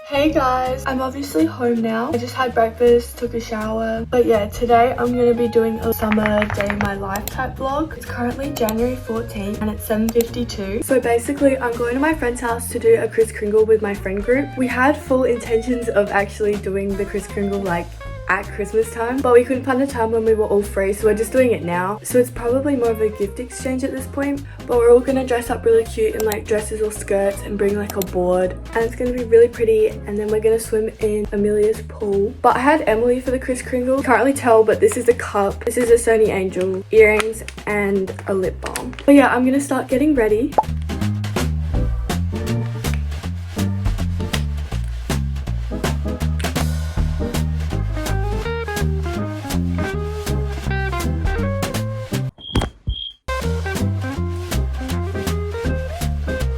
Hey guys, I'm obviously home now. I just had breakfast, took a shower. But yeah, today I'm going to be doing a summer day in my life type vlog. It's currently January 14th and it's 7:52. So basically I'm going to my friend's house to do a Kris Kringle with my friend group. We had full intentions of actually doing the Kris Kringle like at Christmas time, but we couldn't find a time when we were all free, so we're just doing it now. So it's probably more of a gift exchange at this point, but we're all gonna dress up really cute in like dresses or skirts and bring like a board, and it's gonna be really pretty. And then we're gonna swim in Amelia's pool. But I had Emily for the Kris Kringle. Can't really tell, but this is a cup, this is a Sony Angel, earrings and a lip balm. But yeah, I'm gonna start getting ready.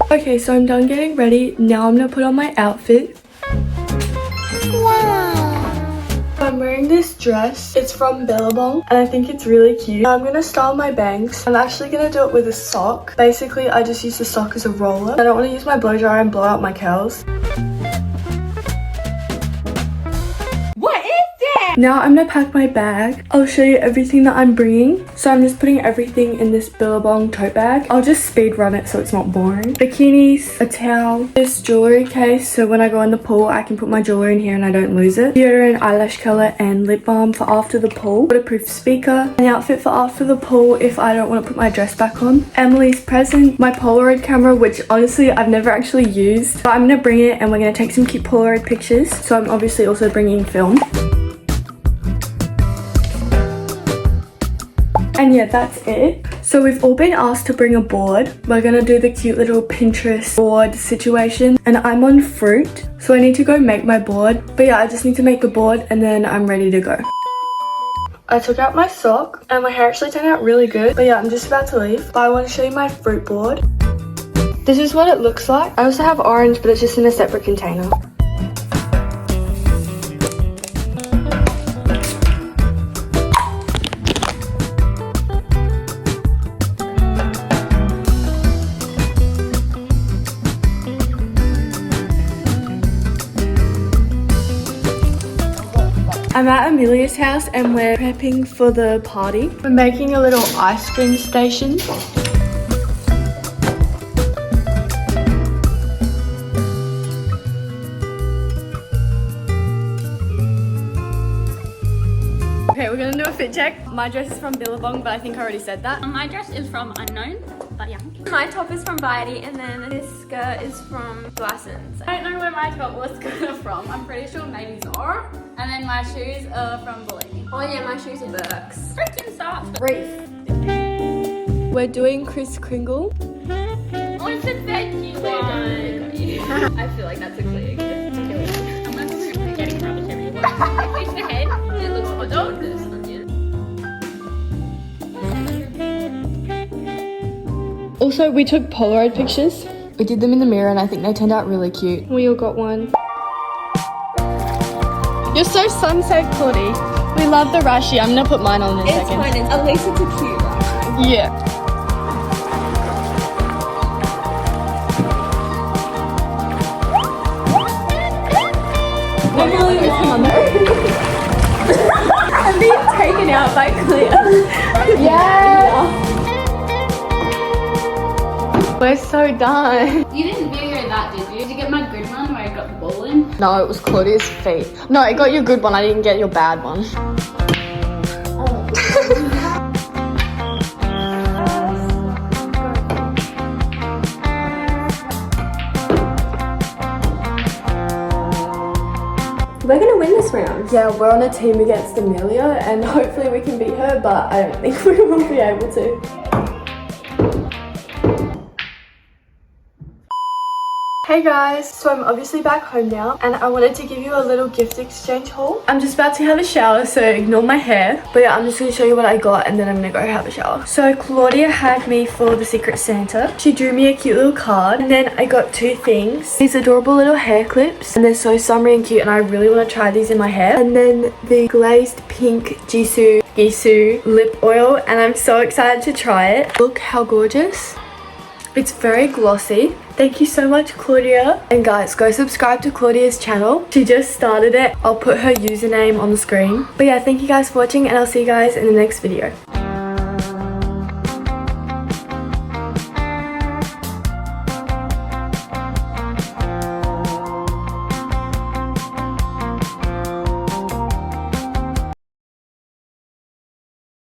Okay, so I'm done getting ready. Now I'm gonna put on my outfit. Wow! I'm wearing this dress. It's from Billabong and I think it's really cute. I'm gonna style my bangs. I'm actually gonna do it with a sock. Basically, I just use the sock as a roller. I don't want to use my blow dryer and blow out my curls. Now I'm gonna pack my bag. I'll show you everything that I'm bringing. So I'm just putting everything in this Billabong tote bag. I'll just speed run it so it's not boring. Bikinis, a towel, this jewelry case so when I go in the pool I can put my jewelry in here and I don't lose it. Deodorant, eyelash color and lip balm for after the pool. Waterproof speaker. An outfit for after the pool if I don't want to put my dress back on. Emily's present. My Polaroid camera, which honestly I've never actually used. But I'm gonna bring it and we're gonna take some cute Polaroid pictures. So I'm obviously also bringing film. And yeah, that's it. So we've all been asked to bring a board. We're gonna do the cute little Pinterest board situation. And I'm on fruit, so I need to go make my board. But yeah, I just need to make the board and then I'm ready to go. I took out my sock and my hair actually turned out really good. But yeah, I'm just about to leave. But I want to show you my fruit board. This is what it looks like. I also have orange, but it's just in a separate container. I'm at Amelia's house and we're prepping for the party. We're making a little ice cream station. Okay, we're gonna do a fit check. My dress is from Billabong, but I think I already said that. My dress is from Unknown, but yeah. My top is from Variety and then this skirt is from Glassons. I don't know where my top or skirt are from. I'm pretty sure maybe Zara. And then my shoes are from Bellini. Oh yeah, my shoes are Birks. Freaking socks. Reef. We're doing Kris Kringle. Oh, it's a veggie one. I feel like that's a clea gift. I'm not getting rubbish everywhere. I fish the head. It looks hot dog. This onion. Also, we took Polaroid pictures. We did them in the mirror and I think they turned out really cute. We all got one. You're so sunset, Claudie. We love the rashi. I'm gonna put mine on in a second. It's fine. At least it's a cute rashi. Yeah. I'm being taken out by Clea. Yeah. We're so done. You didn't video that, did you? Did you get my good one where I got the ball in? No, it was Claudia's feet. No, I got your good one. I didn't get your bad one. We're gonna win this round. Yeah, we're on a team against Amelia and hopefully we can beat her, but I don't think we will be able to. Hey guys, so I'm obviously back home now and I wanted to give you a little gift exchange haul. I'm just about to have a shower, so ignore my hair. But yeah, I'm just going to show you what I got and then I'm going to go have a shower. So Claudia had me for the Secret Santa. She drew me a cute little card and then I got two things. These adorable little hair clips and they're so summery and cute and I really want to try these in my hair. And then the glazed pink Gisu lip oil and I'm so excited to try it. Look how gorgeous. It's very glossy. Thank you so much, Claudia. And guys, go subscribe to Claudia's channel. She just started it. I'll put her username on the screen. But yeah, thank you guys for watching and I'll see you guys in the next video.